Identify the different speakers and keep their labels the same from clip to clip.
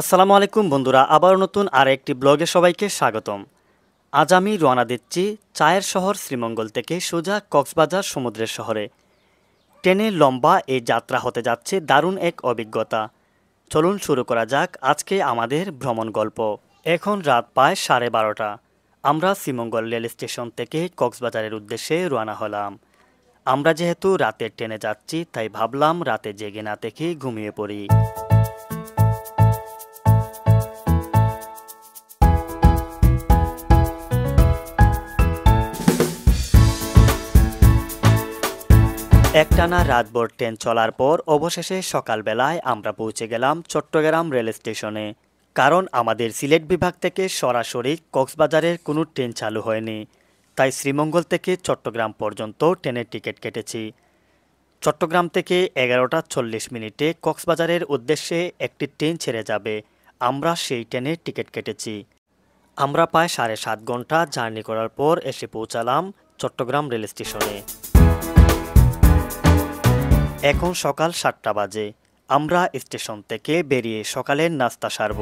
Speaker 1: আসসালামু আলাইকুম বন্ধুরা, আবার নতুন আরেকটি ব্লগে সবাইকে স্বাগতম। আজ আমি রওনা দিচ্ছি চায়ের শহর শ্রীমঙ্গল থেকে সোজা কক্সবাজার সমুদ্রের শহরে। ট্রেনে লম্বা এই যাত্রা হতে যাচ্ছে দারুণ এক অভিজ্ঞতা। চলুন শুরু করা যাক আজকে আমাদের ভ্রমণ গল্প। এখন রাত প্রায় 12:30। আমরা শ্রীমঙ্গল রেল স্টেশন থেকে কক্সবাজারের উদ্দেশ্যে রওনা হলাম। আমরা যেহেতু রাতের ট্রেনে যাচ্ছি তাই ভাবলাম রাতে জেগে না থেকে ঘুমিয়ে পড়ি। একটানা রাতভর ট্রেন চলার পর অবশেষে সকালবেলায় আমরা পৌঁছে গেলাম চট্টগ্রাম রেল স্টেশনে। কারণ আমাদের সিলেট বিভাগ থেকে সরাসরি কক্সবাজারের কোনো ট্রেন চালু হয়নি, তাই শ্রীমঙ্গল থেকে চট্টগ্রাম পর্যন্ত ট্রেনের টিকিট কেটেছি। চট্টগ্রাম থেকে 11:40 কক্সবাজারের উদ্দেশ্যে একটি ট্রেন ছেড়ে যাবে, আমরা সেই ট্রেনের টিকিট কেটেছি। আমরা প্রায় 7.5 ঘন্টা জার্নি করার পর এসে পৌঁছালাম চট্টগ্রাম রেল স্টেশনে। এখন সকাল 7টা বাজে। আমরা স্টেশন থেকে বেরিয়ে সকালের নাস্তা সারব।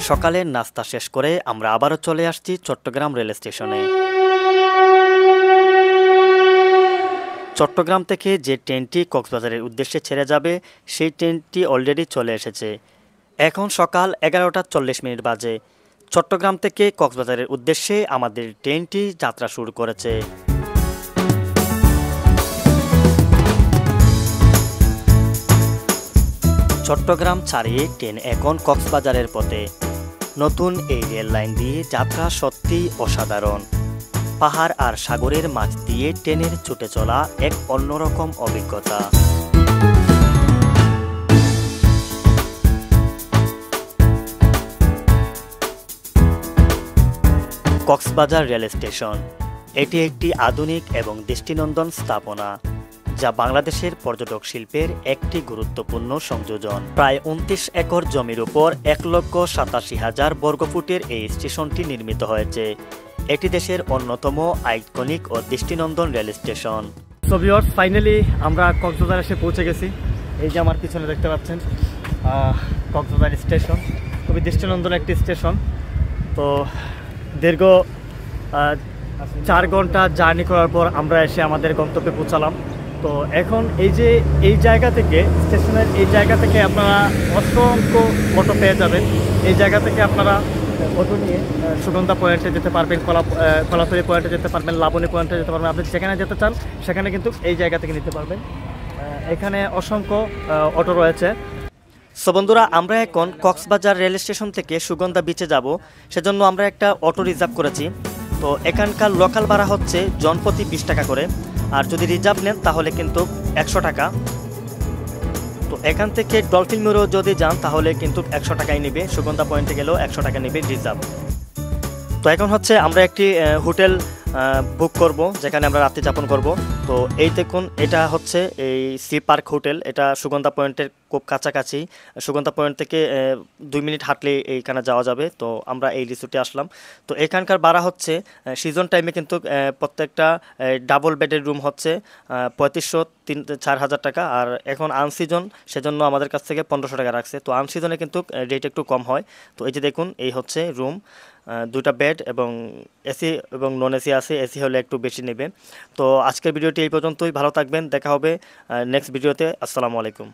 Speaker 1: সকালের নাস্তা শেষ করে আমরা আবারও চলে আসছি চট্টগ্রাম রেল স্টেশনে। চট্টগ্রাম থেকে যে ট্রেনটি কক্সবাজারের উদ্দেশ্যে ছেড়ে যাবে সেই ট্রেনটি অলরেডি চলে এসেছে। এখন সকাল 11:40 বাজে। চট্টগ্রাম থেকে কক্সবাজারের উদ্দেশ্যে আমাদের ট্রেনটি যাত্রা শুরু করেছে। চট্টগ্রাম ছাড়িয়ে ট্রেন এখন কক্সবাজারের পথে। নতুন এই রেল লাইন দিয়ে যাত্রা সত্যিই অসাধারণ। পাহাড় আর সাগরের মাঝ দিয়ে ট্রেনের ছুটে চলা এক অন্যরকম অভিজ্ঞতা। কক্সবাজার রেল স্টেশন এটি একটি আধুনিক এবং দৃষ্টিনন্দন স্থাপনা, যা বাংলাদেশের পর্যটক শিল্পের একটি গুরুত্বপূর্ণ সংযোজন। প্রায় 29 একর জমির উপর 1,87,000 বর্গফুটের এই স্টেশনটি নির্মিত হয়েছে। এটি দেশের অন্যতম আইকনিক ও দৃষ্টিনন্দন rail station. So viewers, finally আমরা কক্সবাজার এসে পৌঁছে গেছি। এই যে আমার পিছনে দেখতে পাচ্ছেন কক্সবাজার স্টেশন, খুবই দৃষ্টিনন্দন একটি স্টেশন। তো দীর্ঘ 4 ঘন্টা জার্নি করার পর আমরা এসে আমাদের গন্তব্যে পৌঁছালাম। তো এখন এই জায়গা থেকে, স্টেশনের এই জায়গা থেকে আপনারা অসংখ্য অটো পেয়ে যাবেন। এই জায়গা থেকে আপনারা অটো নিয়ে সুগন্ধা পয়েন্টে যেতে পারবেন, কলাতলি পয়েন্টে যেতে পারবেন, লাবণী পয়েন্টে যেতে পারবেন। আপনি যেখানে যেতে চান সেখানে কিন্তু এই জায়গা থেকে নিতে পারবেন। এখানে অসংখ্য অটো রয়েছে। সো বন্ধুরা, আমরা এখন কক্সবাজার রেল স্টেশন থেকে সুগন্ধা বিচে যাব, সেজন্য আমরা একটা অটো রিজার্ভ করেছি। তো এখানকার লোকাল ভাড়া হচ্ছে জনপ্রতি 20 টাকা করে, আর যদি রিজার্ভ নেন তাহলে কিন্তু 100 টাকা। তো এখান থেকে ডলফিন মোড়ও যদি যান তাহলে কিন্তু 100 টাকাই নেবে, সুগন্ধা পয়েন্টে গেলেও 100 টাকা নেবে রিজার্ভ। তো এখন হচ্ছে আমরা একটি হোটেল বুক করব, যেখানে আমরা রাত্রি যাপন করব। তো এই দেখুন, এটা হচ্ছে এই সি পার্ক হোটেল। এটা সুগন্ধা পয়েন্টের খুব কাছাকাছি। সুগন্ধা পয়েন্ট থেকে 2 মিনিট হাঁটলে এইখানে যাওয়া যাবে। তো আমরা এই রিসোর্টে আসলাম। তো এখানকার ভাড়া হচ্ছে সিজন টাইমে কিন্তু প্রত্যেকটা ডাবল বেডের রুম হচ্ছে 3500-4000 টাকা, আর এখন আনসিজন, সেজন্য আমাদের কাছ থেকে 1500 টাকা রাখছে। তো আনসিজনে কিন্তু রেট একটু কম হয়। তো এই যে দেখুন, এই হচ্ছে রুম, 2টা বেড এবং এসি এবং নন এসি আছে। এসি হলে একটু বেশি নেবে। তো আজকের ভিডিওটি এই পর্যন্তই। ভালো থাকবেন, দেখা হবে নেক্সট ভিডিওতে। আসসালামু আলাইকুম।